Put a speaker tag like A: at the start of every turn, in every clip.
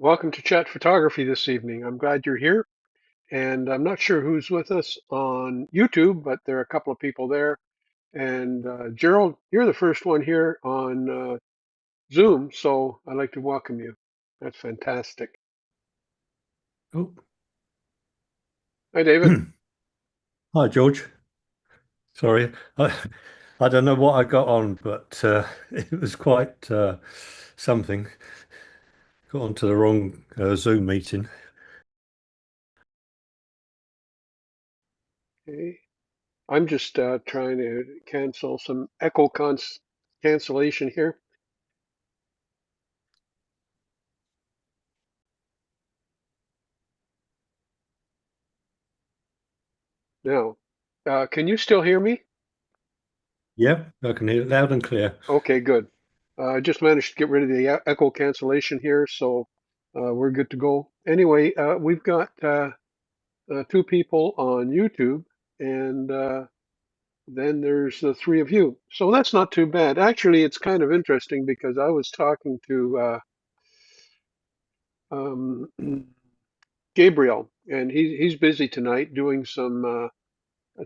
A: Welcome to Chat Photography this evening. I'm glad you're here, and I'm not sure who's with us on YouTube, but there are a couple of people there. And Gerald, you're the first one here on Zoom, so I'd like to welcome you. That's fantastic.
B: Oh,
A: Hi, David.
B: hi, George. Sorry, I don't know what I got on, but it was quite something. Got onto the wrong Zoom meeting.
A: Hey, I'm just trying to cancel some cancellation here. Now, can you still hear me?
B: Yeah, I can hear it loud and clear.
A: Okay, good. I just managed to get rid of the echo cancellation here, so we're good to go. Anyway, we've got two people on YouTube, and then there's the three of you. So that's not too bad. Actually, it's kind of interesting because I was talking to um, Gabriel, and he's busy tonight doing some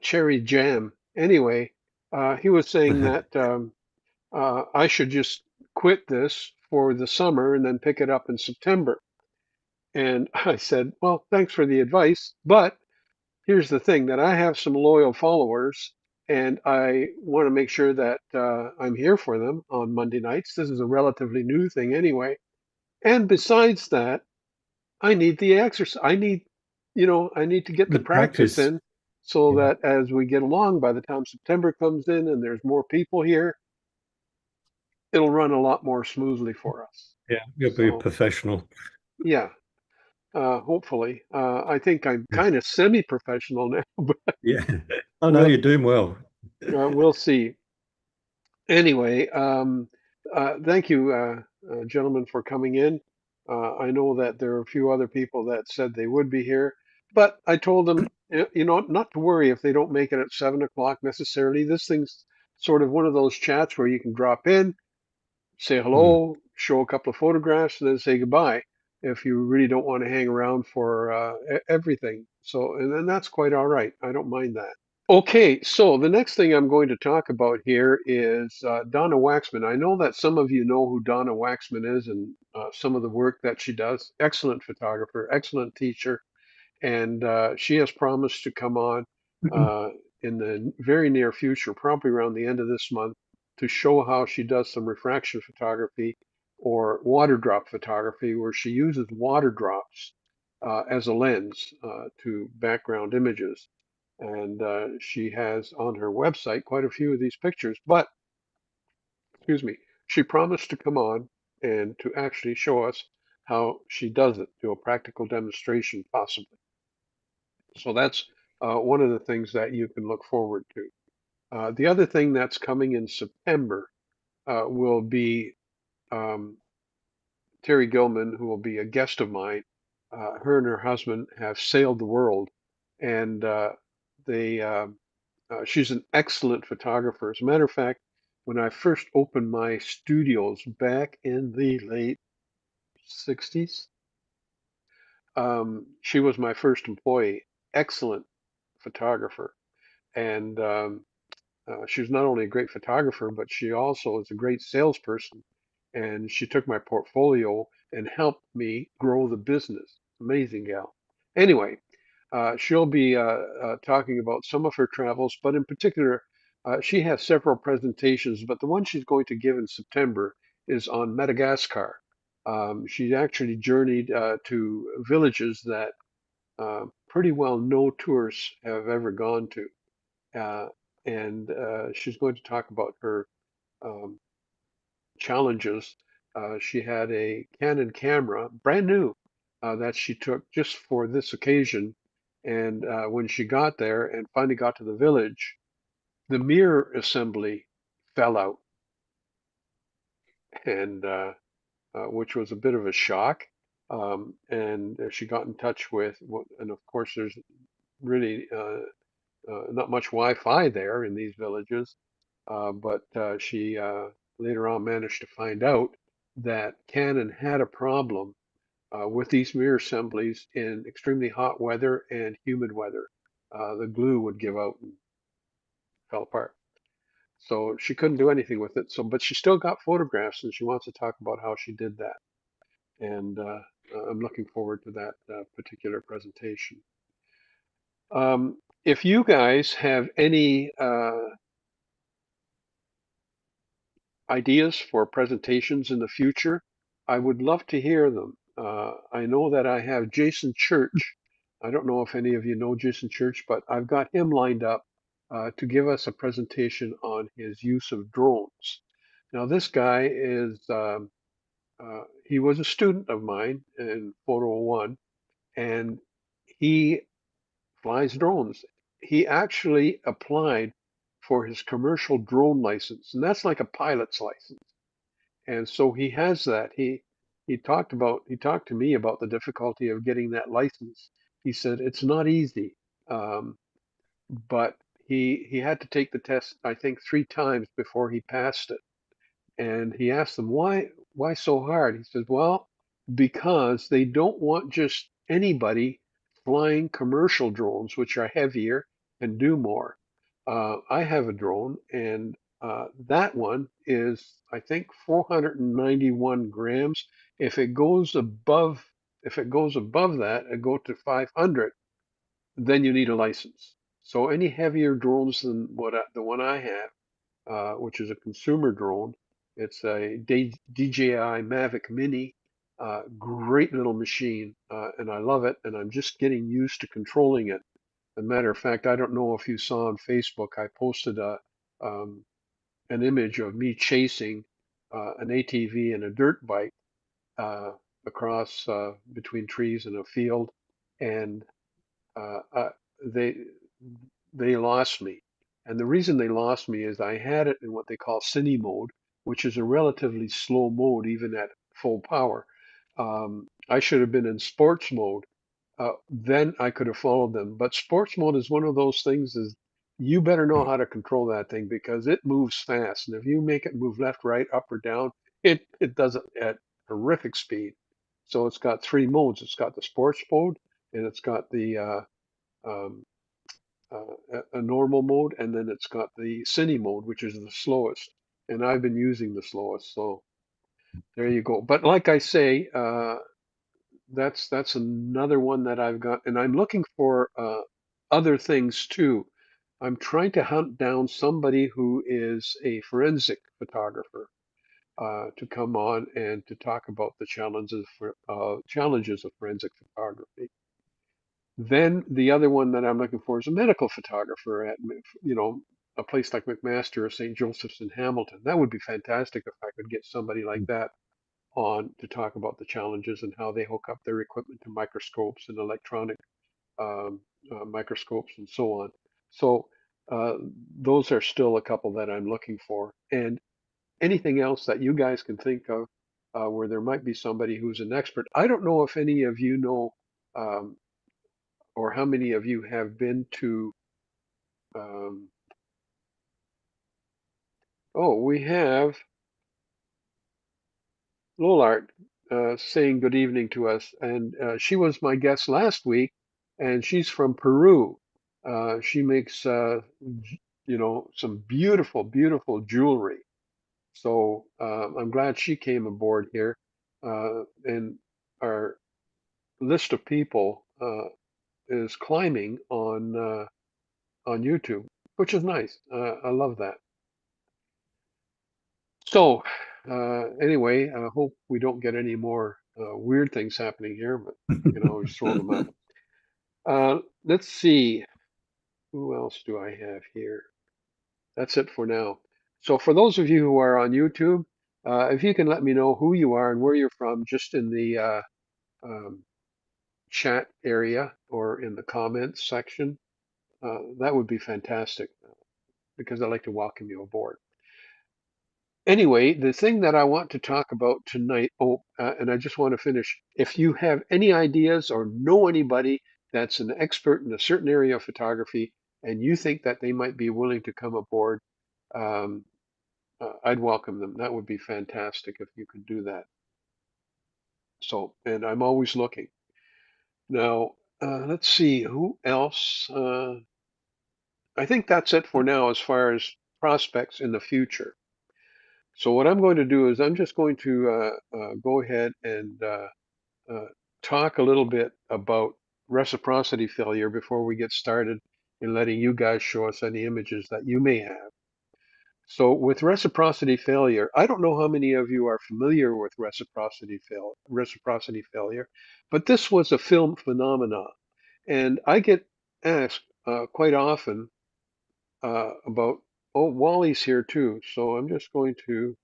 A: cherry jam. Anyway, he was saying that I should just quit this for the summer and then pick it up in September. And I said, well, thanks for the advice, but here's the thing that I have some loyal followers and I want to make sure that I'm here for them on Monday nights. This is a relatively new thing anyway. And besides that, I need the exercise. I need to get the
B: Good
A: practice
B: practice.
A: in so
B: Yeah,
A: that as we get along, by the time September comes in and there's more people here, it'll run a lot more smoothly for us.
B: yeah, you'll be a
A: So,
B: professional.
A: yeah, hopefully. I think I'm
B: Yeah,
A: kind of semi-professional now, but
B: yeah. Oh no,
A: we'll
B: you're doing well.
A: we'll see. Anyway, thank you, gentlemen, for coming in. I know that there are a few other people that said they would be here, but I told them, not to worry if they don't make it at 7 o'clock necessarily. This thing's sort of one of those chats where you can drop in, say
B: Hmm.
A: hello, show a couple of photographs, and then say goodbye if you really don't want to hang around for everything. So, and then that's quite all right. I don't mind that. Okay, so the next thing I'm going to talk about here is Donna Waxman. I know that some of you know who Donna Waxman is and some of the work that she does. Excellent photographer, excellent teacher, and she has promised to come on uh, in the very near future, probably around the end of this month, to show how she does some refraction photography or water drop photography, where she uses water drops as a lens to background images. And she has on her website quite a few of these pictures. But, excuse me, she promised to come on and to actually show us how she does it, do a practical demonstration possibly. So that's one of the things that you can look forward to. The other thing that's coming in September will be um, Terry Gilman, who will be a guest of mine. Her and her husband have sailed the world, and they she's an excellent photographer. As a matter of fact, when I first opened my studios back in the late 60s, she was my first employee. Excellent photographer. And she was not only a great photographer, but she also is a great salesperson. And she took my portfolio and helped me grow the business. Amazing gal. Anyway, she'll be talking about some of her travels, but in particular, she has several presentations, but the one she's going to give in September is on Madagascar. She actually journeyed to villages that pretty well no tourists have ever gone to. Uh, and she's going to talk about her um, challenges. She had a Canon camera, brand new, that she took just for this occasion. And when she got there and finally got to the village, the mirror assembly fell out, and which was a bit of a shock. And she got in touch with, and of course, there's really not much Wi-Fi there in these villages, but she later on managed to find out that Canon had a problem with these mirror assemblies in extremely hot weather and humid weather. The glue would give out and fell apart. So she couldn't do anything with it. So, but she still got photographs, and she wants to talk about how she did that. And I'm looking forward to that particular presentation. If you guys have any ideas for presentations in the future, I would love to hear them. I know that I have Jason Church. I don't know if any of you know Jason Church, but I've got him lined up to give us a presentation on his use of drones. Now, this guy is, he was a student of mine in Photo One, and he flies drones. He actually applied for his commercial drone license, and that's like a pilot's license. And so he has that. He talked to me about the difficulty of getting that license. He said it's not easy, um, but he had to take the test I think 3 times before he passed it. And he asked them, why so hard? He says, well, because they don't want just anybody flying commercial drones, which are heavier and do more. I have a drone, and that one is, I think, 491 grams. If it goes above, if it goes above that and go to 500, then you need a license. So any heavier drones than the one I have, which is a consumer drone. It's a DJI Mavic Mini, great little machine, and I love it. And I'm just getting used to controlling it. As a matter of fact, I don't know if you saw on Facebook, I posted an image of me chasing an ATV and a dirt bike uh, across between trees in a field, and uh, uh, they they lost me. And the reason they lost me is I had it in what they call cine mode, which is a relatively slow mode even at full power. I should have been in sports mode. Then I could have followed them. But sports mode is one of those things is you better know how to control that thing because it moves fast. And if you make it move left, right, up or down, it does it at horrific speed. So it's got 3 modes. It's got the sports mode and it's got the um, a normal mode, and then it's got the cine mode, which is the slowest. And I've been using the slowest, so there you go. But like I say, that's another one that I've got, and I'm looking for other things too. I'm trying to hunt down somebody who is a forensic photographer to come on and to talk about the challenges of forensic photography. Then the other one that I'm looking for is a medical photographer at, a place like McMaster or St. Joseph's in Hamilton. That would be fantastic if I could get somebody like that on to talk about the challenges and how they hook up their equipment to microscopes and electronic um, microscopes and so on. So uh, those are still a couple that I'm looking for. And anything else that you guys can think of where there might be somebody who's an expert. I don't know if any of you know um, or how many of you have been to um, we have Lolart saying good evening to us, and she was my guest last week, and she's from Peru. She makes some beautiful, beautiful jewelry. So I'm glad she came aboard here, and our list of people is climbing on YouTube, which is nice. I love that. So, anyway, I hope we don't get any more weird things happening here, but we can always throw them up. Let's see. Who else do I have here? That's it for now. So, for those of you who are on YouTube, if you can let me know who you are and where you're from, just in the um, chat area or in the comments section, that would be fantastic because I'd like to welcome you aboard. Anyway, the thing that I want to talk about tonight, and I just want to finish. If you have any ideas or know anybody that's an expert in a certain area of photography and you think that they might be willing to come aboard, um, I'd welcome them. That would be fantastic if you could do that. So, and I'm always looking. Now, let's see, who else? I think that's it for now as far as prospects in the future. So what I'm going to do is I'm just going to go ahead and uh, talk a little bit about reciprocity failure before we get started in letting you guys show us any images that you may have. So with reciprocity failure, I don't know how many of you are familiar with reciprocity failure, but this was a film phenomenon. And I get asked quite often about, oh, Wally's here too. So I'm just going to,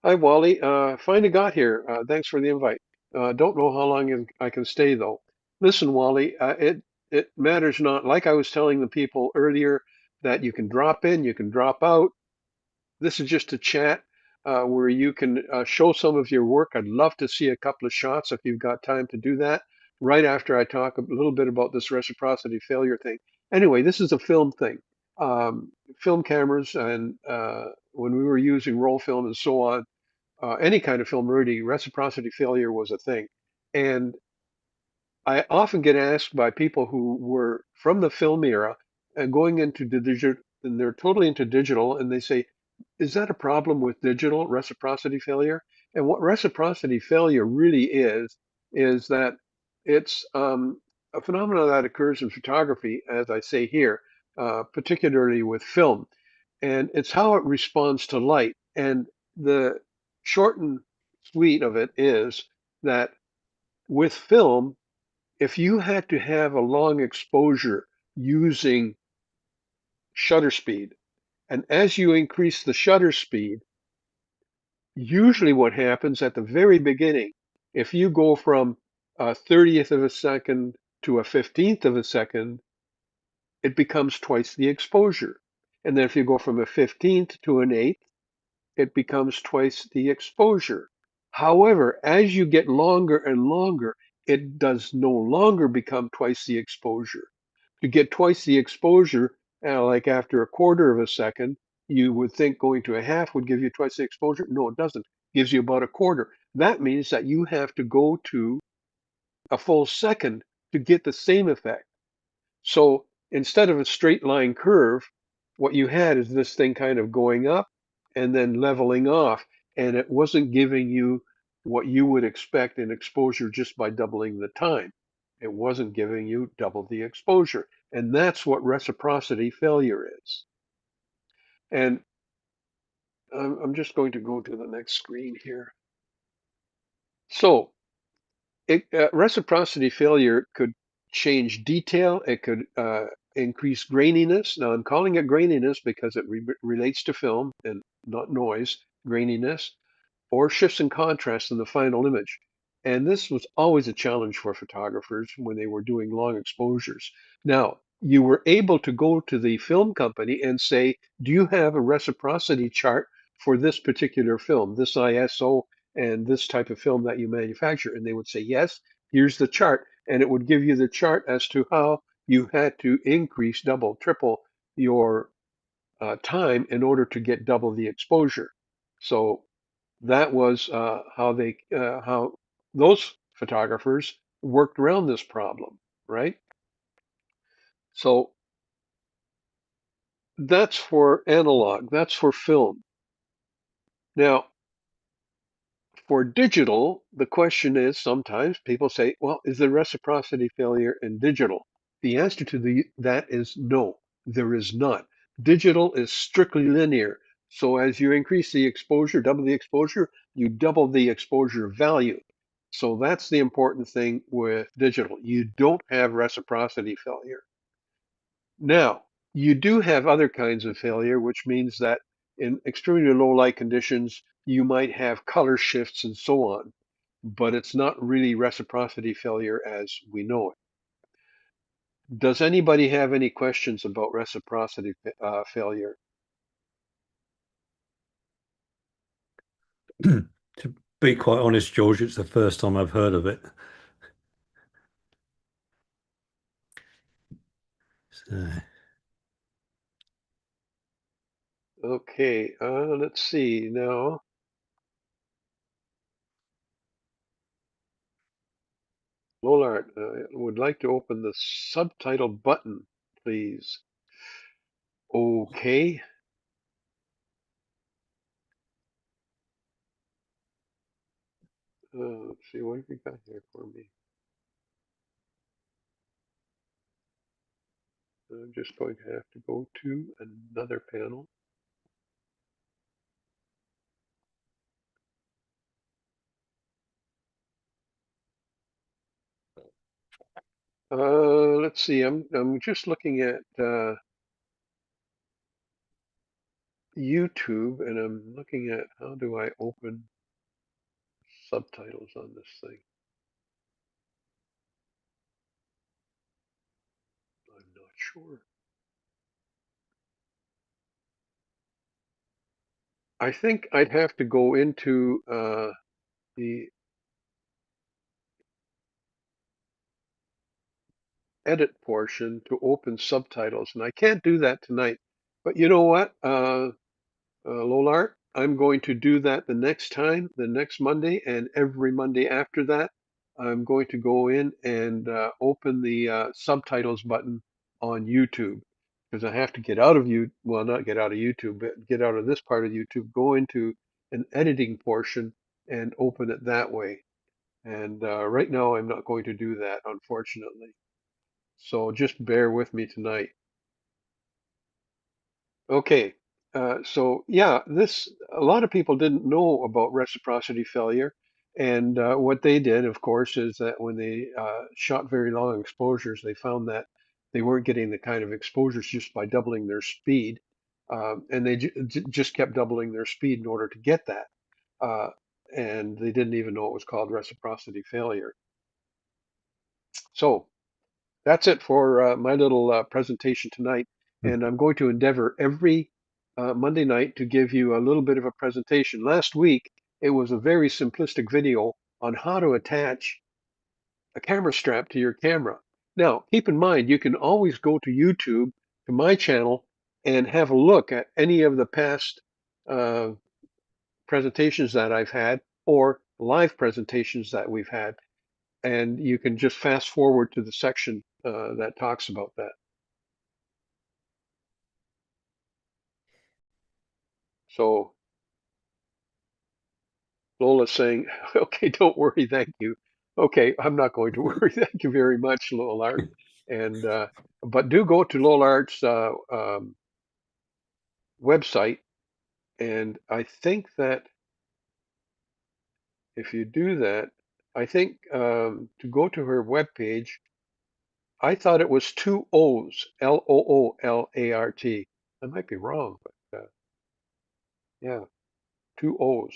A: hi, Wally. Finally got here. Thanks for the invite. Don't know how long I can stay though. Listen, Wally, it matters not. Like I was telling the people earlier, that you can drop in, you can drop out. This is just a chat where you can show some of your work. I'd love to see a couple of shots if you've got time to do that right after I talk a little bit about this reciprocity failure thing. Anyway, this is a film thing. Film cameras, and when we were using roll film and so on, any kind of film really, reciprocity failure was a thing. And I often get asked by people who were from the film era and going into the digital, and they're totally into digital, and they say, is that a problem with digital reciprocity failure? And what reciprocity failure really is that it's a phenomenon that occurs in photography, as I say here, particularly with film. And it's how it responds to light. And the short and sweet of it is that with film, if you had to have a long exposure using shutter speed, and as you increase the shutter speed, usually what happens at the very beginning, if you go from a 30th of a second to a 15th of a second, it becomes twice the exposure. And then if you go from a 15th to an eighth, it becomes twice the exposure. However, as you get longer and longer, it does no longer become twice the exposure. To get twice the exposure, like after a quarter of a second, you would think going to a half would give you twice the exposure. No, it doesn't. It gives you about a quarter. That means that you have to go to a full second to get the same effect. So instead of a straight line curve, what you had is this thing kind of going up and then leveling off. And it wasn't giving you what you would expect in exposure just by doubling the time. It wasn't giving you double the exposure. And that's what reciprocity failure is. And I'm just going to go to the next screen here. So reciprocity failure could change detail. It could increase graininess. Now, I'm calling it graininess because it relates to film and not noise, graininess, or shifts in contrast in the final image. And this was always a challenge for photographers when they were doing long exposures. Now, you were able to go to the film company and say, do you have a reciprocity chart for this particular film, this ISO and this type of film that you manufacture? And they would say, yes, here's the chart. And it would give you the chart as to how you had to increase, double, triple your time in order to get double the exposure. So that was how those photographers worked around this problem, right? So that's for analog, that's for film. Now, for digital, the question is sometimes people say, well, is there reciprocity failure in digital? The answer to that is no, there is not. Digital is strictly linear. So as you increase the exposure, double the exposure, you double the exposure value. So that's the important thing with digital. You don't have reciprocity failure. Now, you do have other kinds of failure, which means that in extremely low light conditions, you might have color shifts and so on, but it's not really reciprocity failure as we know it. Does anybody have any questions about reciprocity failure?
B: To be quite honest, George, it's the first time I've heard of it. So,
A: Okay, let's see now. Lolart would like to open the subtitle button, please. Okay. Let's see, what have you got here for me? I'm just going to have to go to another panel. Let's see, I'm just looking at YouTube and I'm looking at how do I open subtitles on this thing. I'm not sure. I think I'd have to go into the edit portion to open subtitles, and I can't do that tonight. But you know what, Lolart, I'm going to do that the next time, the next Monday, and every Monday after that, I'm going to go in and open the subtitles button on YouTube because I have to get out of you, well, not get out of YouTube, but get out of this part of YouTube, go into an editing portion and open it that way. And right now, I'm not going to do that, unfortunately. So just bear with me tonight. Okay, so yeah, this a lot of people didn't know about reciprocity failure, and what they did, of course, is that when they shot very long exposures, they found that they weren't getting the kind of exposures just by doubling their speed, and they just kept doubling their speed in order to get that, uh, and they didn't even know it was called reciprocity failure. So. That's it for my little presentation tonight. And I'm going to endeavor every Monday night to give you a little bit of a presentation. Last week, it was a very simplistic video on how to attach a camera strap to your camera. Now, keep in mind, you can always go to YouTube, to my channel, and have a look at any of the past uh, presentations that I've had or live presentations that we've had. And you can just fast forward to the section that talks about that. So Lola's saying, okay, don't worry, thank you. Okay, I'm not going to worry. Thank you very much, Lolart. And but do go to Lolart's website, and I think that if you do that, I think to go to her webpage, I thought it was two O's, Loolart. I might be wrong, but yeah, two O's.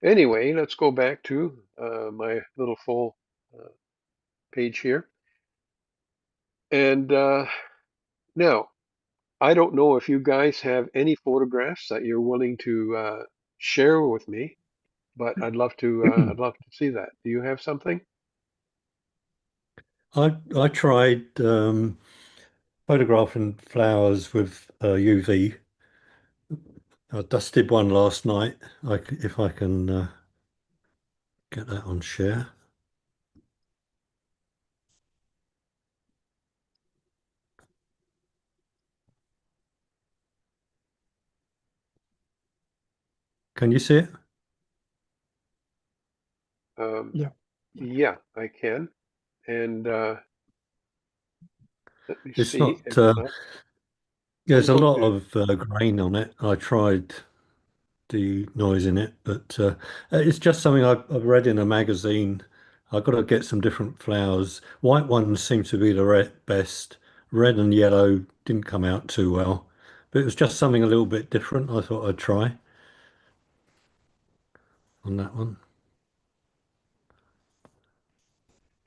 A: Anyway, let's go back to my little full uh, page here. And now, I don't know if you guys have any photographs that you're willing to share with me, but I'd love to see that. Do you have something?
B: I tried photographing flowers with UV. I dusted one last night. If I can get that on share. Can you see it?
A: Um,
C: Yeah.
A: yeah, I can. And let me
B: It's
A: see
B: not.
A: if I'm
B: There's a
A: going
B: lot
A: to.
B: of grain on it. I tried denoising it, but it's just something I've read in a magazine. I've got to get some different flowers. White ones seem to be the best. Red and yellow didn't come out too well, but it was just something a little bit different. I thought I'd try on that one.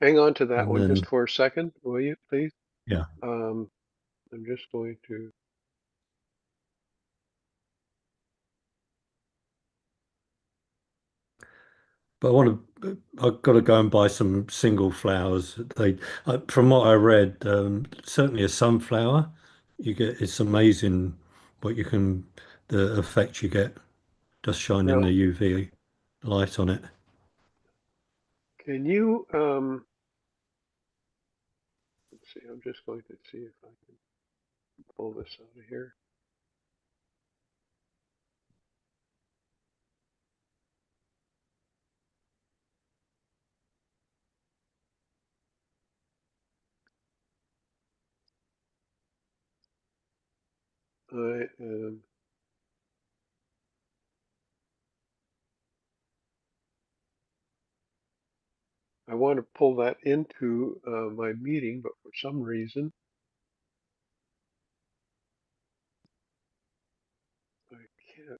A: Hang on to that
B: And
A: one just
B: then,
A: for a second, will you, please?
B: yeah,
A: Um, I'm just going to.
B: but I've got to go and buy some single flowers. From what I read, certainly a sunflower, you get it's amazing what you can, the effect you get just shining the
A: Well,
B: UV light on it.
A: can you, let's see, I'm just going to see if I can pull this out of here. I am, I want to pull that into my meeting, but for some reason I can't.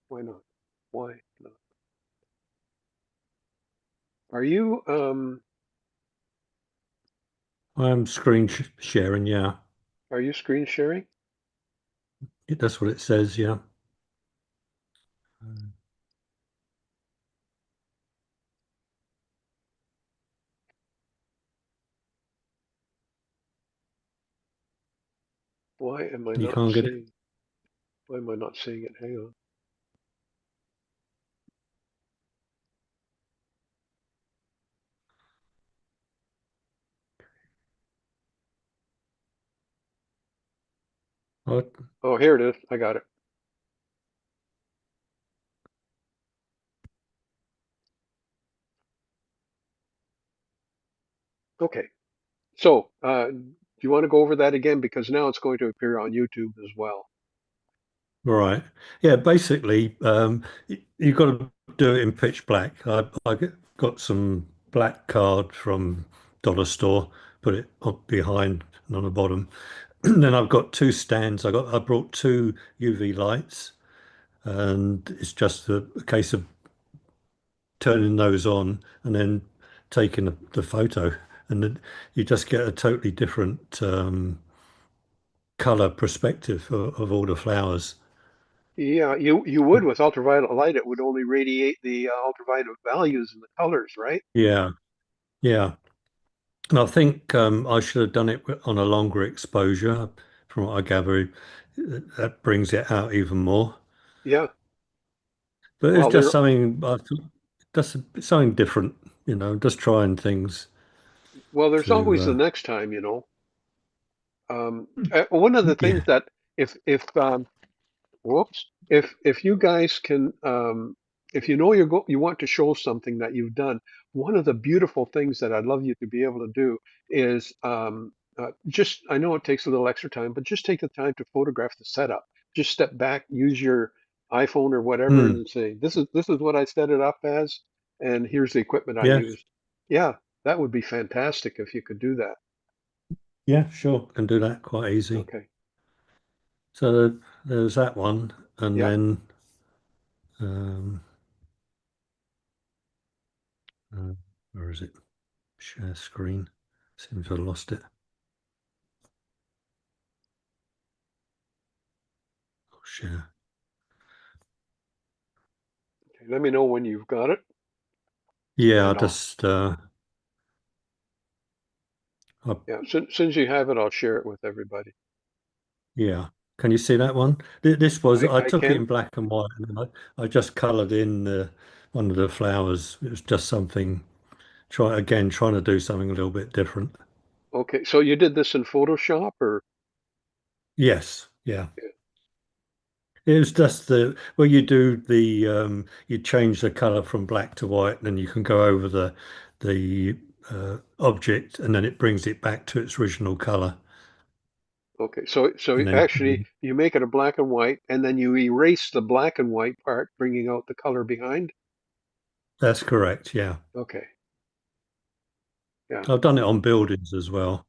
A: Why not? Why not? Are you,
B: I'm sharing, yeah.
A: are you screen sharing?
B: That's what it says, yeah.
A: Why am I
B: You
A: not
B: can't get it.
A: seeing, why am I not seeing it? Hang on.
B: Oh,
A: Oh, here it is. I got it. Okay. So, do you want to go over that again? Because now it's going to appear on YouTube as well.
B: right. Yeah, basically, you've got to do it in pitch black. Got some black card from dollar store, put it up behind and on the bottom. Then I've got two stands. I brought two UV lights, and it's just a case of turning those on and then taking the photo, and then you just get a totally different color perspective of all the flowers.
A: Yeah, you would with ultraviolet light. It would only radiate the ultraviolet values and the colors, right?
B: Yeah, yeah. And I think I should have done it on a longer exposure. From what I gather, that brings it out even more.
A: Yeah.
B: But it's
A: Well,
B: just something I thought, just something different, just trying things
A: there's
B: to.
A: always the next time, one of the things
B: Yeah,
A: that if whoops, if you guys can, if you know you want to show something that you've done, one of the beautiful things that I'd love you to be able to do is just, I know it takes a little extra time, but just take the time to photograph the setup. Just step back, use your iPhone or whatever,
B: mm,
A: and say, this is what I set it up as, and here's the equipment I
B: yeah,
A: used. Yeah, that would be fantastic if you could do that.
B: yeah. Sure, can do that quite easy.
A: Okay.
B: So there's that one, and
A: Yeah.
B: then um, uh, where is it? Share screen. Seems to have lost it. Oh, share.
A: Okay, let me know when you've got it,
B: Yeah, I
A: and
B: just I,
A: yeah, soon as you have it, I'll share it with everybody.
B: yeah. Can you see that one? This was I
A: I
B: took it
A: can.
B: in black and white, and then I just coloured in one of the flowers. It was just something. Trying to do something a little bit different.
A: Okay, so you did this in Photoshop or?
B: Yes, yeah.
A: Yeah.
B: It was just you do you change the color from black to white, and then you can go over the object, and then it brings it back to its original color.
A: Okay, so
B: And then
A: actually you make it a black and white, and then you erase the black and white part, bringing out the color behind.
B: that's correct. Yeah,
A: Okay, yeah,
B: I've done it on buildings as well,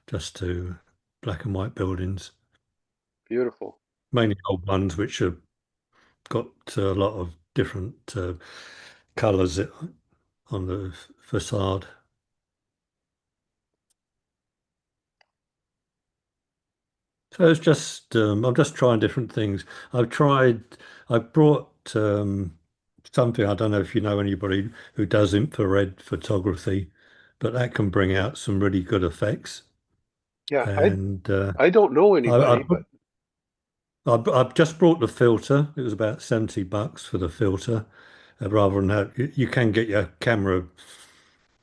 B: just to black and white buildings,
A: beautiful.
B: mainly old ones which have got a lot of different colors on the facade. So it's just I'm just trying different things. I've tried. I've brought something. I don't know if you know anybody who does infrared photography, but that can bring out some really good effects.
A: Yeah,
B: And
A: I don't know
B: I
A: anybody,
B: put
A: but
B: I've just brought the filter. It was about $70 for the filter. Rather than have, you can get your camera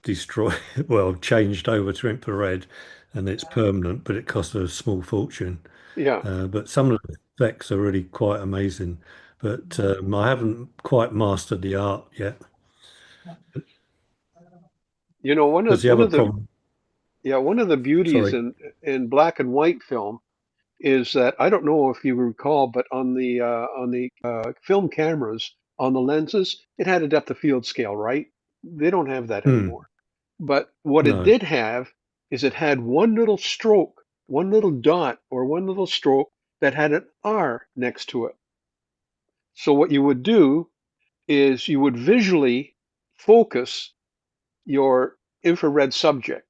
B: destroyed, well, changed over to infrared, and it's permanent, but it costs a small fortune.
A: Yeah.
B: But some of the effects are really quite amazing. But I haven't quite mastered the art yet.
A: You know,
B: Because the
A: one
B: other
A: of the
B: problem,
A: yeah, one of the beauties
B: sorry.
A: in black and white film is that I don't know if you recall, but on the film cameras on the lenses, it had a depth of field scale, right? They don't have that
B: Hmm,
A: anymore. But what it
B: no.
A: did have is it had one little stroke, one little dot, or one little stroke that had an R next to it. So what you would do is you would visually focus your infrared subject.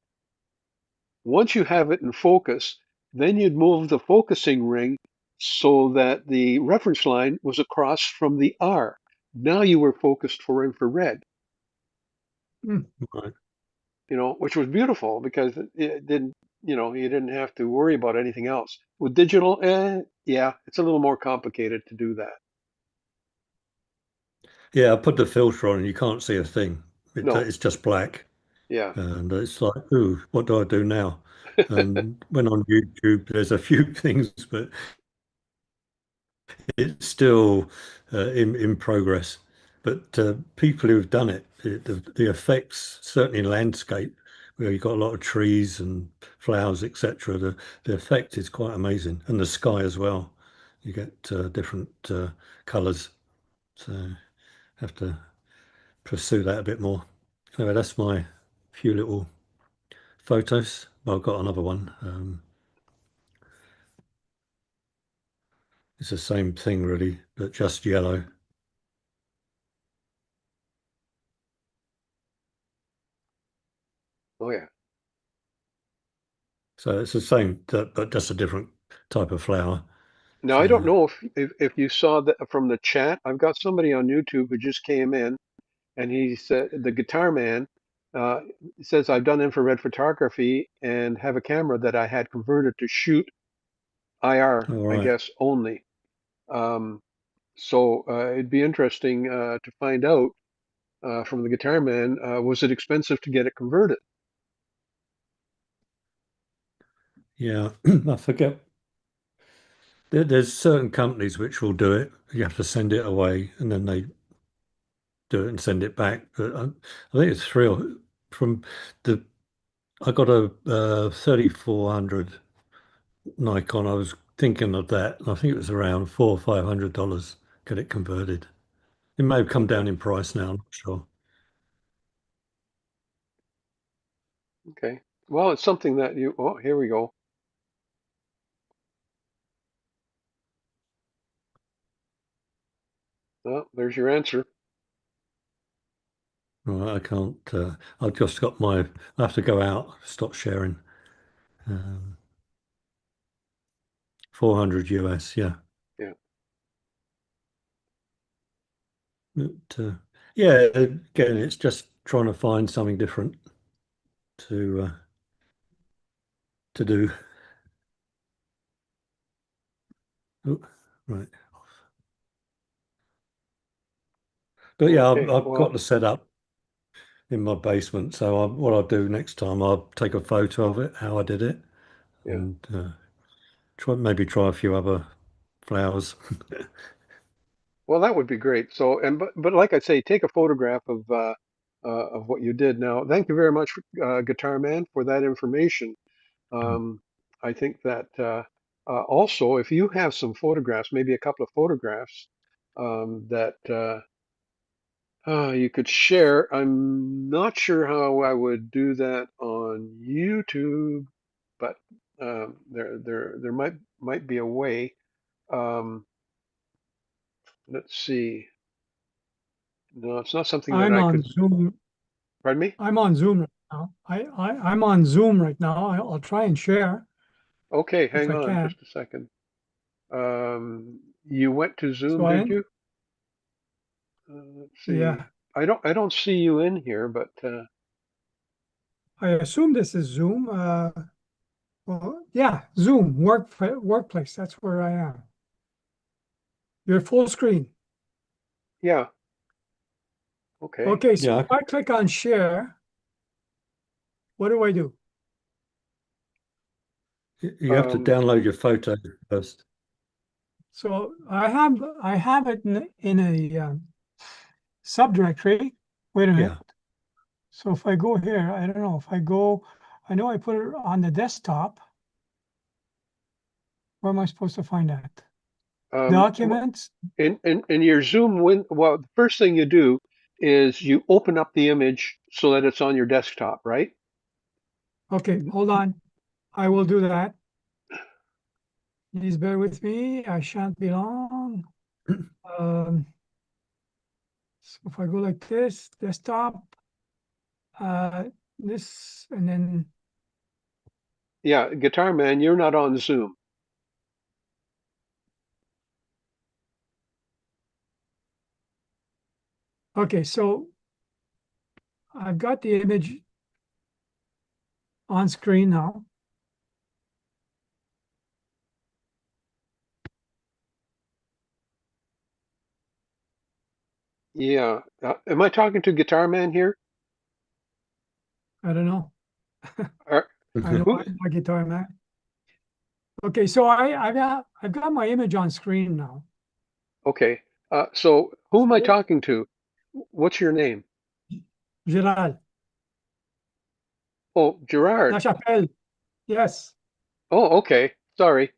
A: Once you have it in focus, then you'd move the focusing ring so that the reference line was across from the R. Now you were focused for infrared,
C: Hmm.
B: Right.
A: you know, which was beautiful because it didn't, you know, you didn't have to worry about anything else. With digital, yeah, it's a little more complicated to do that.
B: Yeah, I put the filter on and you can't see a thing.
A: No,
B: It's just black.
A: yeah,
B: And it's like, ooh, what do I do now? And when on YouTube, there's a few things, but it's still in progress. But people who've done it, the effects, certainly in landscape, where you've got a lot of trees and flowers, etc., the effect is quite amazing. And the sky as well. You get different colours. So have to pursue that a bit more. Anyway, that's my few little photos. Well, I've got another one. It's the same thing really, but just yellow.
A: oh yeah.
B: So it's the same, but just a different type of flower.
A: Now I don't
B: So,
A: know if you saw that from the chat. I've got somebody on YouTube who just came in and he said the guitar man uh, says I've done infrared photography and have a camera that I had converted to shoot IR,
B: all
A: I
B: right.
A: guess only. Um, so it'd be interesting to find out from the guitar man, was it expensive to get it converted?
B: Yeah, I forget. There's certain companies which will do it. You have to send it away and then they do it and send it back. But I think it's three or from the, I got a 3400 Nikon. I was thinking of that. I think it was around $400 or $500. Get it converted. It may have come
A: Okay,
B: down in price now. I'm not sure.
A: okay. Well, it's something that you. Oh, here we go. Oh, there's your answer.
B: Right, I can't. I've just got my. I have to go out. Stop sharing. 400 US. Yeah.
A: Yeah.
B: But, yeah. Again, it's just trying to find something different to uh, to do. Oh, right. But yeah,
A: Okay.
B: I've got
A: Well,
B: the setup in my basement. So what I'll do next time, I'll take a photo of it, how I did it,
A: yeah.
B: and try a few other flowers.
A: Well, that would be great. So, and but like I say, take a photograph of what you did. Now, thank you very much, Guitar Man, for that information. Um, I think that also, if you have some photographs, maybe a couple of photographs that you could share. I'm not sure how I would do that on YouTube, but there might be a way. Um, let's see. No, it's not something that
C: I'm
A: I
C: on
A: could.
C: Zoom.
A: Pardon me?
C: I'm on Zoom right now. I'm on Zoom right now. I'll try and share
A: Okay,
C: if
A: hang
C: I
A: on
C: can.
A: just a second. You went to
C: So
A: Zoom, did you? Let's see.
C: yeah,
A: I don't see you in here, but
C: I assume this is Zoom. Well, yeah, Zoom workplace. That's where I am. You're full screen.
A: Yeah. Okay.
C: Okay, so
B: Yeah,
C: if I click on share, what do I do?
B: you have to
A: Um,
B: download your photo first.
C: So I have it in a subdirectory. Wait a minute.
B: Yeah.
C: So if I go here, I don't know if I go, I know I put it on the desktop. Where am I supposed to find that?
A: w-
C: Documents.
A: in your Zoom well, the first thing you do is you open up the image so that it's on your desktop, right?
C: Okay, hold on. I will do that. Please bear with me. I shan't be long. Um, so if I go like this, desktop, uh, this, and then,
A: Yeah, Guitar Man, you're not on Zoom.
C: okay, so I've got the image on screen now.
A: Yeah. Am I talking to Guitar Man here?
C: I don't know.
A: Or,
C: I know
A: who?
C: I'm my guitar man. Okay, so I've got my image on screen now.
A: Okay. So who am I
C: So
A: talking to? What's your name?
C: Gerald,
A: Oh,
C: La
A: Gerard.
C: Chapelle. Yes.
A: Oh, okay. Sorry.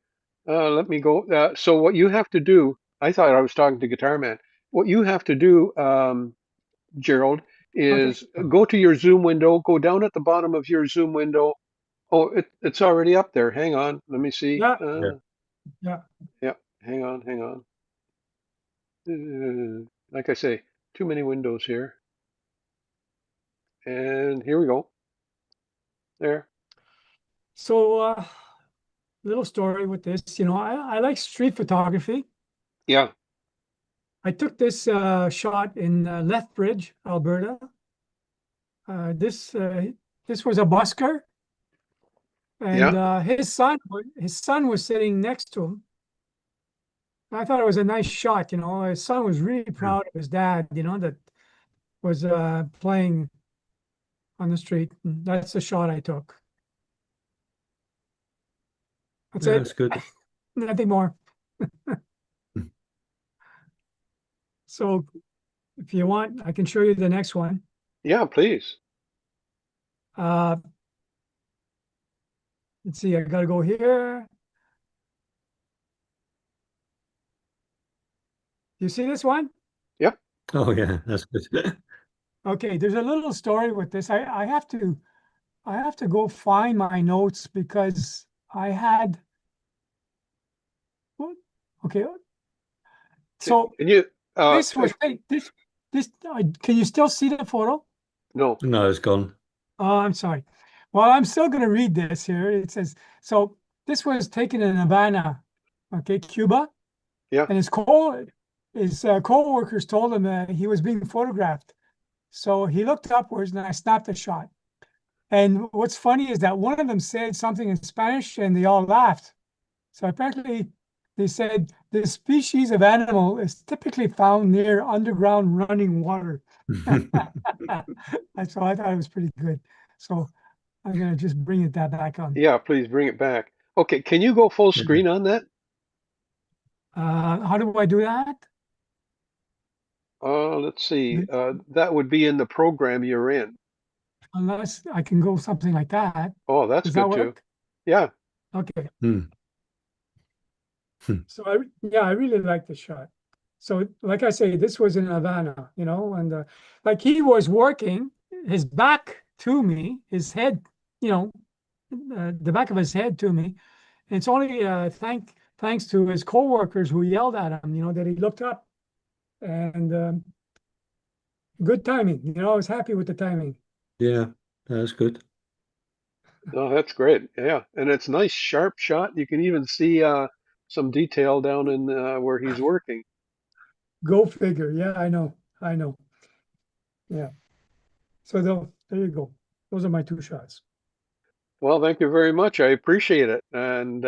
A: Let me go. So what you have to do, I thought I was talking to Guitar Man. What you have to do, Gerald,
C: Okay.
A: is go to your Zoom window, go down at the bottom of your Zoom window. Oh, it's already up there. Hang on. Let me see.
C: Yeah. Yeah.
A: Yeah. Hang on. Like I say, too many windows here. And here we go. There.
C: So little story with this. I like street photography.
A: Yeah.
C: I took this shot in Lethbridge, Alberta. This was a busker, and
A: Yeah.
C: his son was sitting next to him. I thought it was a nice shot. His son was really proud of his dad. That was playing on the street. And that's the shot I took. That's
B: Yeah,
C: it.
B: that's good.
C: Nothing more. So if you want, I can show you the next one.
A: Yeah, please.
C: Uh, let's see. I got to go here. You see this one?
A: Yep.
B: Oh, yeah, that's good.
C: Okay. There's a little story with this. I have to go find my notes because I had. What? Okay. So
A: Can you
C: this was Can you still see the photo?
A: no.
B: No, it's gone.
C: Oh, I'm sorry. Well, I'm still going to read this here. It says, so this was taken in Havana, okay, Cuba,
A: Yeah.
C: and his co-workers told him he was being photographed. So he looked upwards and I snapped a shot. And what's funny is that one of them said something in Spanish and they all laughed. So apparently they said this species of animal is typically found near underground running water. And so I thought it was pretty good. So I'm gonna just bring it that back on.
A: Yeah, please bring it back. Okay, can you go full
B: Yeah.
A: screen on that?
C: How do I do that?
A: Let's see. That would be in the program you're in.
C: Unless I can go something like that.
A: Oh, that's
C: Does that
A: good too.
C: work?
A: Yeah.
C: Okay.
B: Hmm. Hmm.
C: So I really like the shot. So like I say, this was in Havana, and like he was working his back to me, his head, the back of his head to me. And it's only thanks to his coworkers who yelled at him, that he looked up and good timing. I was happy with the timing.
B: Yeah, that's good.
A: Oh, that's great. Yeah, and it's nice, sharp shot. You can even see some detail down in where he's working.
C: Go figure. Yeah, I know. I know. Yeah. So there you go. Those are my two shots.
A: Well, thank you very much. I appreciate it. And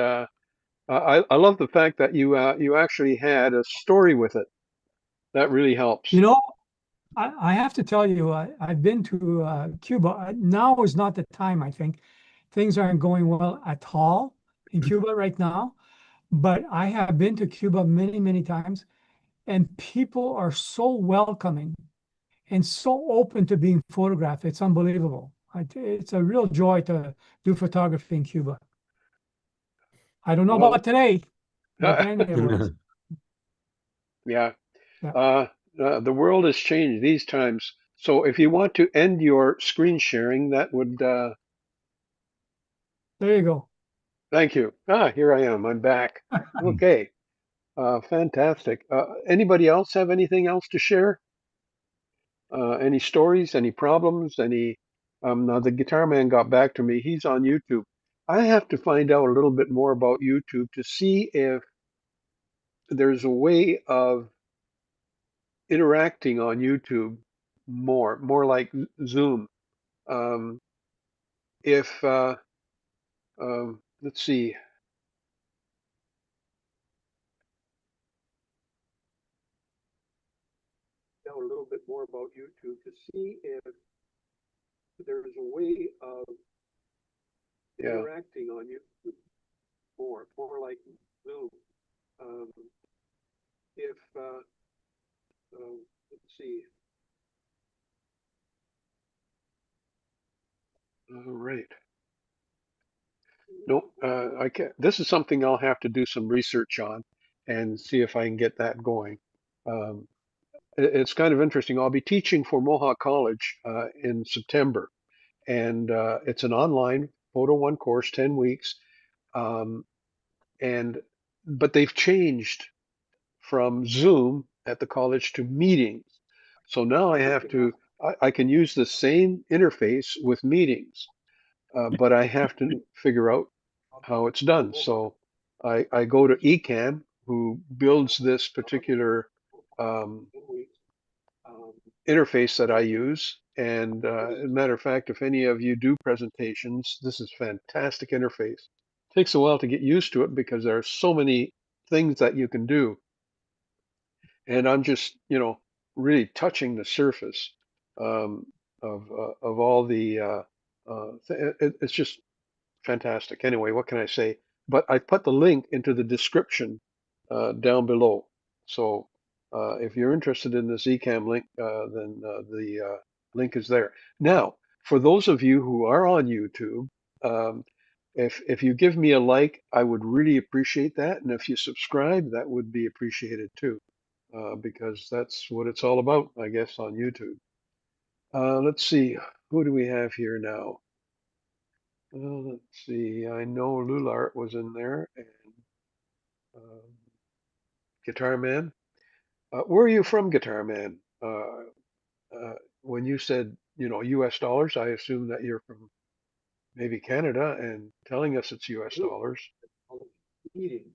A: I love the fact that you actually had a story with it. That really helps.
C: You know, I have to tell you, I've been to Cuba. Now is not the time, I think. Things aren't going well at all in Cuba right now. But I have been to Cuba many, many times, and people are so welcoming and so open to being photographed. It's unbelievable. It's a real joy to do photography in Cuba. I don't know
A: Well,
C: about today, but then it was.
A: yeah.
C: Yeah,
A: Uh, the world has changed these times. So if you want to end your screen sharing, that would,
C: there you go.
A: thank you. Here I am. I'm back. Okay. Fantastic. Anybody else have anything else to share? Any stories, any problems, now the guitar man got back to me. He's on YouTube. I have to find out a little bit more about YouTube to see if there's a way of interacting on YouTube more like Zoom. Um, if let's see, know a little bit more about YouTube to see if there's a way of interacting on YouTube more like Zoom. Um, if let's see, all right. No, I can't. This is something I'll have to do some research on and see if I can get that going. Um, it's kind of interesting. I'll be teaching for Mohawk College in September, and it's an online Photo One course, 10 weeks. Um, and but they've changed from Zoom at the college to meetings. So now I can use the same interface with meetings, but I have to figure out how it's done. So I go to Ecamm, who builds this particular um, interface that I use. And as a matter of fact, if any of you do presentations, this is fantastic interface. Takes a while to get used to it because there are so many things that you can do. And I'm just, really touching the surface um, of all the. It's just fantastic. Anyway, what can I say? But I put the link into the description down below. So if you're interested in this Ecamm link, then the link is there. Now, for those of you who are on YouTube, um, if you give me a like, I would really appreciate that. And if you subscribe, that would be appreciated too, because that's what it's all about, I guess, on YouTube. Let's see, who do we have here now? Let's see. I know Lulart was in there and um, Guitar Man. Where are you from, Guitar Man? When you said, U.S. dollars, I assume that you're from maybe Canada and telling us it's U.S. dollars. Meeting.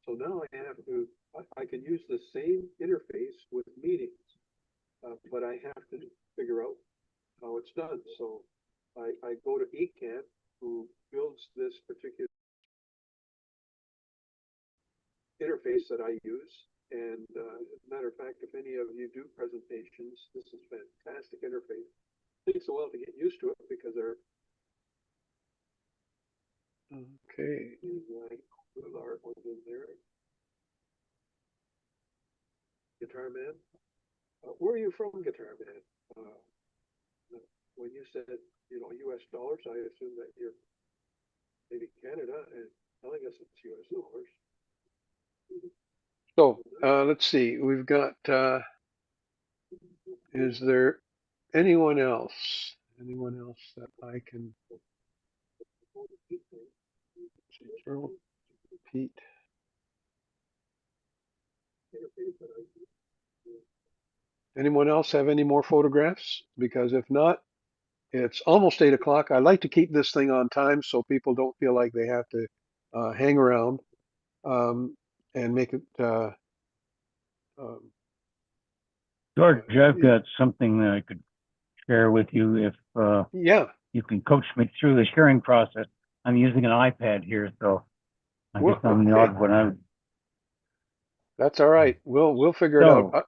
A: So now I can use the same interface with meetings, but I have to figure out how it's done. So I go to Ecamm, who builds this particular interface that I use. And as a matter of fact, if any of you do presentations, this is fantastic interface. It takes a while to get used to it because they're okay. Like Art was in there. Guitar Man. Where are you from, Guitar Man? When you said U.S. dollars, I assume that you're maybe Canada and telling us it's U.S. dollars. So let's see. We've got. Is there anyone else? Anyone else that I can? Cheryl, Pete. Anyone else have any more photographs? Because if not, it's almost 8 o'clock. I like to keep this thing on time so people don't feel like they have to hang around um, and make it. Um,
D: George, I've got something that I could share with you if
A: yeah.
D: you can coach me through the sharing process. I'm using an iPad here, so I guess I'm the
A: Okay.
D: odd one out.
A: That's all right. We'll figure it out.
D: So,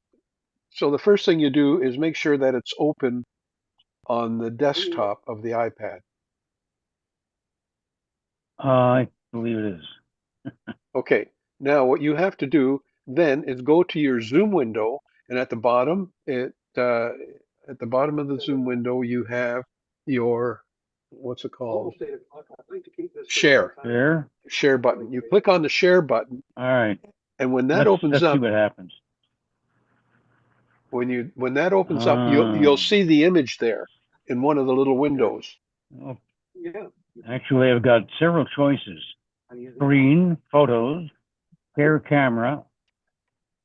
A: So the first thing you do is make sure that it's open on the desktop of the iPad.
D: I believe it is.
A: Okay. Now what you have to do then is go to your Zoom window, and at the bottom, at the bottom of the Zoom window, you have your, what's it called? Share.
D: There.
A: Share button. You click on the share button,
D: All right.
A: and when that
D: Let's
A: opens
D: see
A: up,
D: what happens.
A: when that opens up, you'll see the image there in one of the little windows.
D: Oh, actually, I've got several choices: screen, photos, pair camera,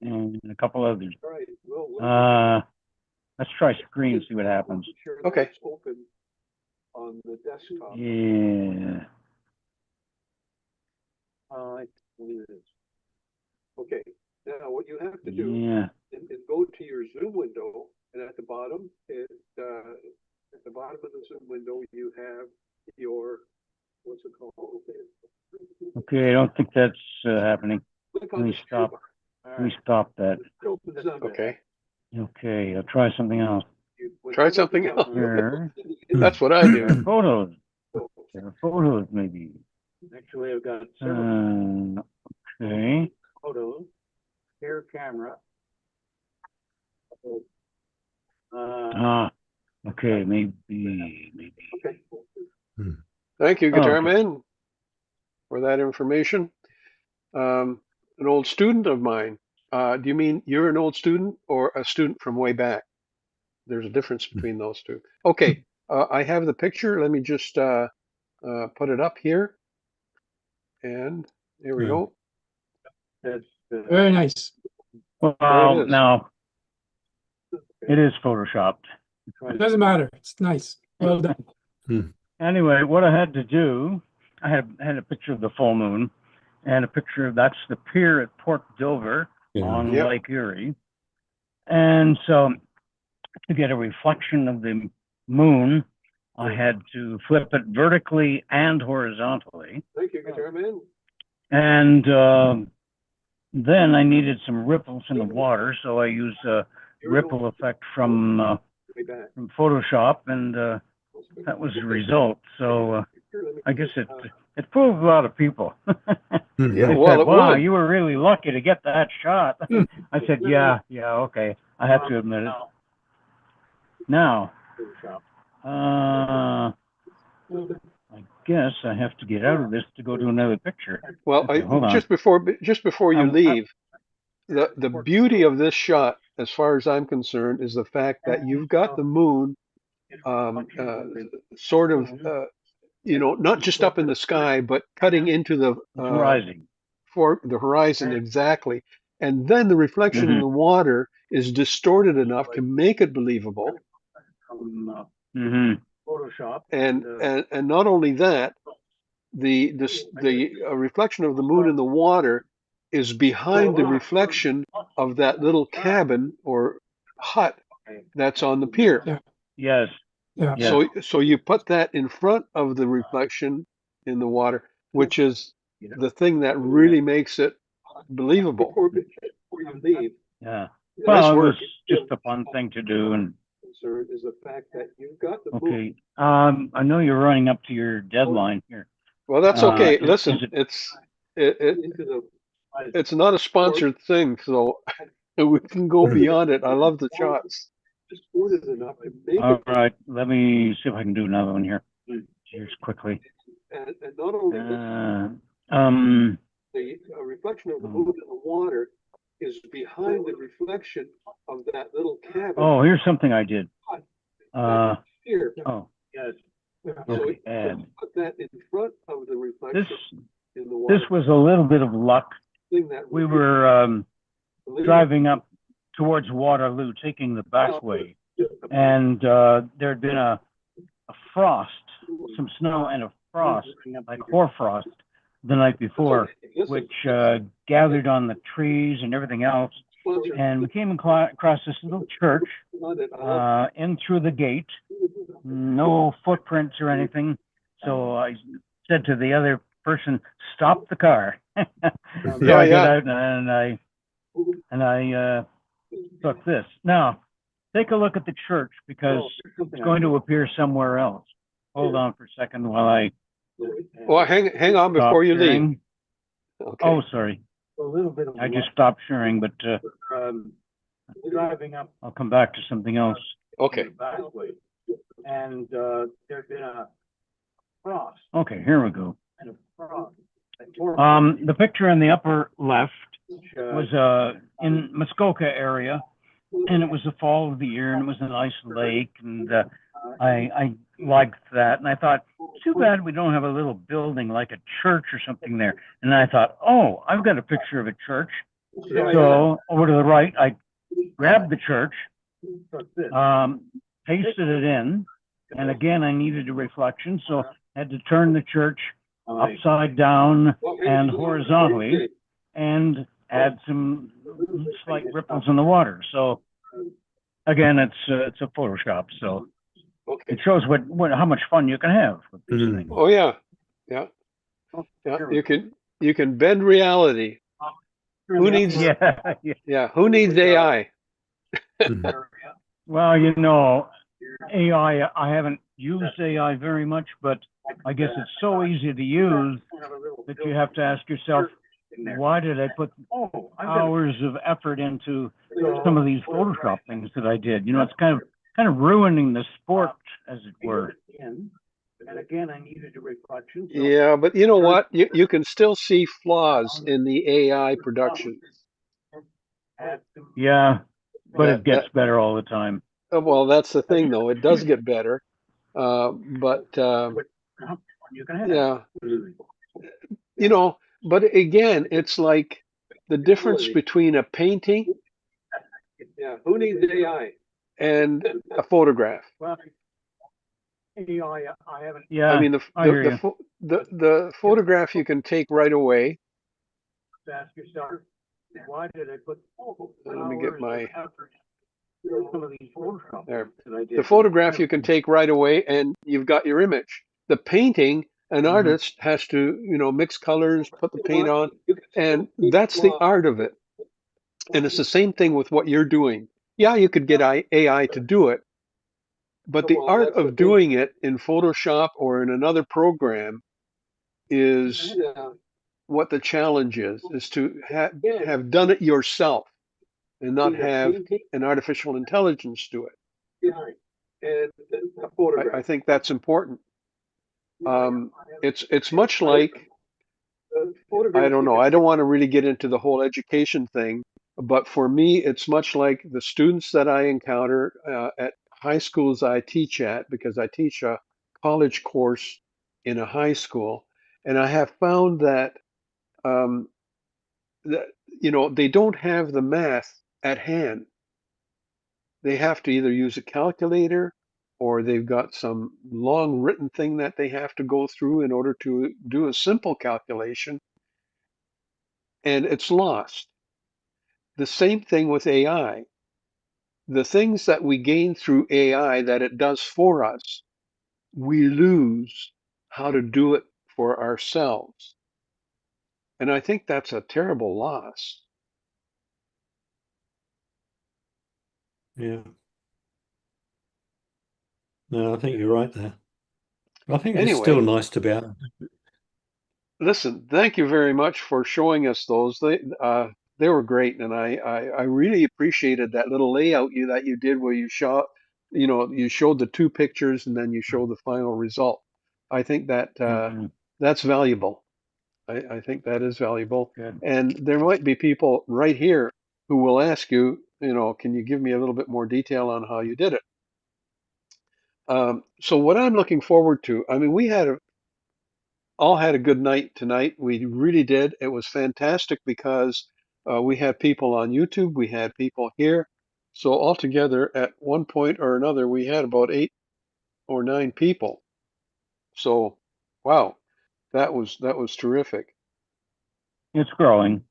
D: and a couple others. Let's try screen, see what happens.
A: Okay.
D: Yeah.
A: Okay. Now what you have to
D: Yeah.
A: is go to your Zoom window, and at the bottom, at the bottom of the Zoom window, you have your, what's it called?
D: Okay, I don't think that's happening.
A: Click
D: Let
A: on
D: me
A: the share
D: stop.
A: button.
D: Let me stop that.
A: Okay.
D: Okay, I'll try something else.
A: Try something else.
D: Here.
A: That's what I
D: There are
A: do.
D: photos. There are photos, maybe.
A: Actually, I've got
D: Okay.
A: photos, pair camera.
D: Okay, maybe.
A: Okay. Thank you,
D: Oh,
A: Guitar
D: okay.
A: Man, for that information. An old student of mine. Do you mean you're an old student or a student from way back? There's a difference between those two. Okay, I have the picture. Let me just put it up here. And there we go.
C: Very nice.
D: Well,
A: There it is.
D: now it is photoshopped.
C: Doesn't matter. It's nice. Well done.
D: Anyway, what I had to do, I had a picture of the full moon and a picture of that's the pier at Port Dover on
A: Yep.
D: Lake Erie. And so to get a reflection of the moon, I had to flip it vertically and horizontally.
A: Thank you, Guitar Man.
D: And then I needed some ripples in the water, so I used a ripple effect from Photoshop, and that was the result. So I guess it fooled a lot of people.
A: Yeah,
D: They
A: well,
D: said,
A: it
D: "Wow,
A: would.
D: you were really lucky to get that shot." I said, "Yeah, okay. I have to admit it." Now, I guess I have to get out of this to go to another picture.
A: Well,
D: Okay, hold on.
A: just before you leave, the beauty of this shot, as far as I'm concerned, is the fact that you've got the moon sort of, not just up in the sky, but cutting into the
D: It's rising.
A: for the horizon exactly. And then the reflection in the water is distorted enough to make it believable. And not only that, the reflection of the moon in the water is behind the reflection of that little cabin or hut that's on the pier.
C: Yeah.
D: Yes.
C: Yeah.
D: Yes.
A: So you put that in front of the reflection in the water, which is the thing that really makes it believable.
D: Yeah.
A: Nice
D: Well, it
A: work.
D: was just a fun thing to do, and
A: Is the fact that you've got the
D: okay. I know you're running up to your deadline here.
A: Well, that's okay.
D: Is
A: Listen,
D: it-
A: it's not a sponsored thing, so we can go beyond it. I love the shots.
D: All right. Let me see if I can do another one here. Just quickly.
A: And not only the reflection of the moon in the water is behind the reflection of that little cabin.
D: Oh, here's something I did.
A: Here.
D: Oh.
A: Yes.
D: Okay. And
A: Put that in front of the reflection in the water.
D: this was a little bit of luck. We were driving up towards Waterloo, taking the busway, and there had been a frost, some snow and a frost, like hoarfrost, the night before, which gathered on the trees and everything else. And we came across this little church in through the gate, no footprints or anything. So I said to the other person stopped the car. So
A: Yeah,
D: I get
A: yeah.
D: out and I took this. Now, take a look at the church because it's going to appear somewhere else. Hold on for a second while I
A: Well, hang on
D: stop
A: before you leave.
D: sharing.
A: Okay.
D: Oh, sorry. I just stopped sharing, but driving up, I'll come back to something else.
A: Okay.
D: And there's been a frost. Okay, here we go. The picture in the upper left was in Muskoka area, and it was the fall of the year, and it was a nice lake, and I liked that, and I thought, too bad we don't have a little building like a church or something there. And I thought, oh, I've got a picture of a church. So over to the right, I grabbed the church, pasted it in, and again, I needed a reflection, so I had to turn the church upside down and horizontally and add some slight ripples in the water. So again, it's a Photoshop, so
A: Okay.
D: it shows how much fun you can have with these things.
A: Oh yeah. Yeah. Yeah. You can bend reality. Who needs who needs AI?
D: Well, you know, AI, I haven't used AI very much, but I guess it's so easy to use that you have to ask yourself, why did I put hours of effort into some of these Photoshop things that I did? You know, it's kind of ruining the sport, as it were. And again, I needed a reflection.
A: Yeah, but you know what? You can still see flaws in the AI production.
D: Yeah, but it gets better all the time.
A: Well, that's the thing, though. It does get better. But yeah, you know, but again, it's like the difference between a painting, who needs AI, and a photograph.
D: Well, AI, I haven't. Yeah,
A: I mean,
D: I hear you.
A: the photograph you can take right away.
D: Ask yourself, why did I put?
A: Let me get my.
D: Some of these Photoshop
A: There.
D: that I did.
A: The photograph you can take right away, and you've got your image. The painting, an artist has to, mix colors, put the paint on, and that's the art of it. And it's the same thing with what you're doing. Yeah, you could get AI to do it, but the art of doing it in Photoshop or in another program is what the challenge is to have done it yourself and not have an artificial intelligence do it. I think that's important. It's much like, I don't know, I don't want to really get into the whole education thing, but for me, it's much like the students that I encounter at high schools I teach at, because I teach a college course in a high school, and I have found um, that they don't have the math at hand. They have to either use a calculator or they've got some long written thing that they have to go through in order to do a simple calculation, and it's lost. The same thing with AI. The things that we gain through AI that it does for us, we lose how to do it for ourselves. And I think that's a terrible loss.
B: Yeah. No, I think you're right there. I think it's
A: Anyway,
B: still nice to be out.
A: listen, thank you very much for showing us those. They were great, and I really appreciated that little layout that you did where you showed the two pictures and then you show the final result. I think that that's valuable. I think that is valuable.
D: Good.
A: And there might be people right here who will ask you, can you give me a little bit more detail on how you did it? So what I'm looking forward to, I mean, we all had a good night tonight. We really did. It was fantastic because we had people on YouTube, we had people here. So altogether, at one point or another, we had about 8 or 9 people. So, wow, that was terrific.
D: It's growing.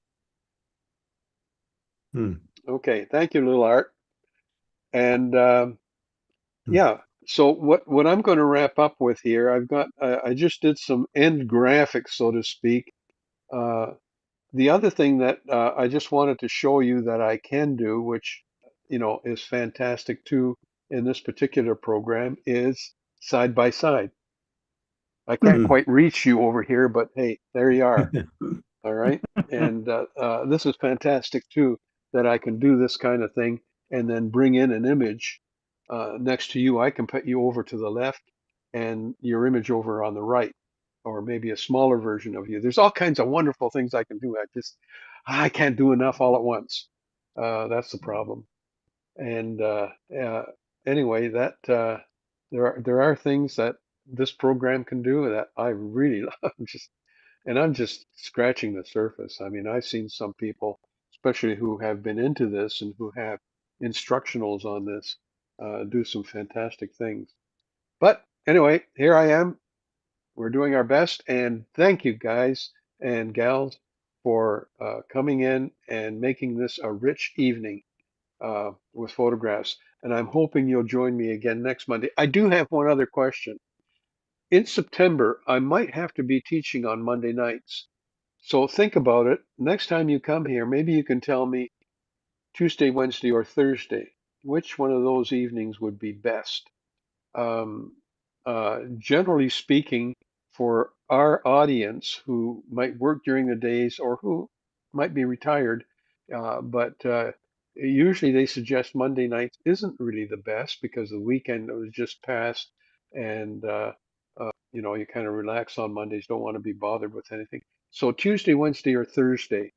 B: Hmm.
A: Okay, thank you, Little Art. And yeah, So what I'm going to wrap up with here, I just did some end graphics, so to speak. Uh, the other thing that I just wanted to show you that I can do, which is fantastic too in this particular program, is side by side. I can't
B: Hmm.
A: quite reach you over here, but hey, there you are. All right. And this is fantastic too, that I can do this kind of thing and then bring in an image next to you. I can put you over to the left and your image over on the right, or maybe a smaller version of you. There's all kinds of wonderful things I can do. I can't do enough all at once. That's the problem. And anyway, there are things that this program can do that I really love. I'm just scratching the surface. I mean, I've seen some people, especially who have been into this and who have instructionals on this, do some fantastic things. But anyway, here I am. We're doing our best, and thank you, guys and gals, for coming in and making this a rich evening with photographs. And I'm hoping you'll join me again next Monday. I do have one other question. In September, I might have to be teaching on Monday nights. So think about it. Next time you come here, maybe you can tell me Tuesday, Wednesday, or Thursday. Which one of those evenings would be best? Um, Generally speaking, for our audience who might work during the days or who might be retired, but usually they suggest Monday nights isn't really the best because the weekend was just passed and you kind of relax on Mondays, don't want to be bothered with anything. So Tuesday, Wednesday, or Thursday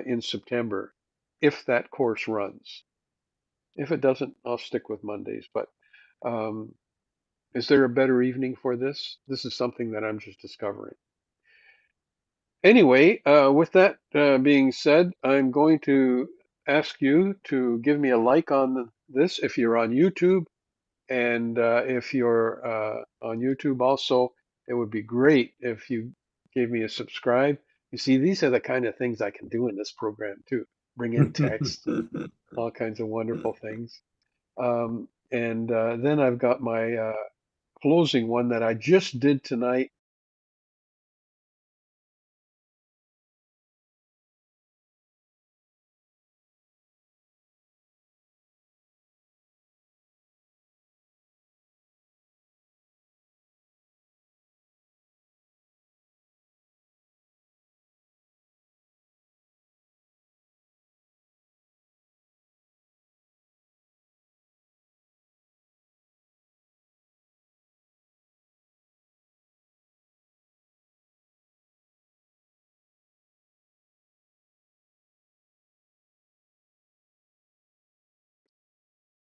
A: in September, if that course runs. If it doesn't, I'll stick with Mondays. But um, is there a better evening for this? This is something that I'm just discovering. Anyway, with that being said, I'm going to ask you to give me a like on this if you're on YouTube. And if you're on YouTube also, it would be great if you gave me a subscribe. You see, these are the kind of things I can do in this program too. Bring in text and all kinds of wonderful things. And then I've got my closing one that I just did tonight.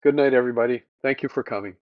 A: Good night, everybody. Thank you for coming.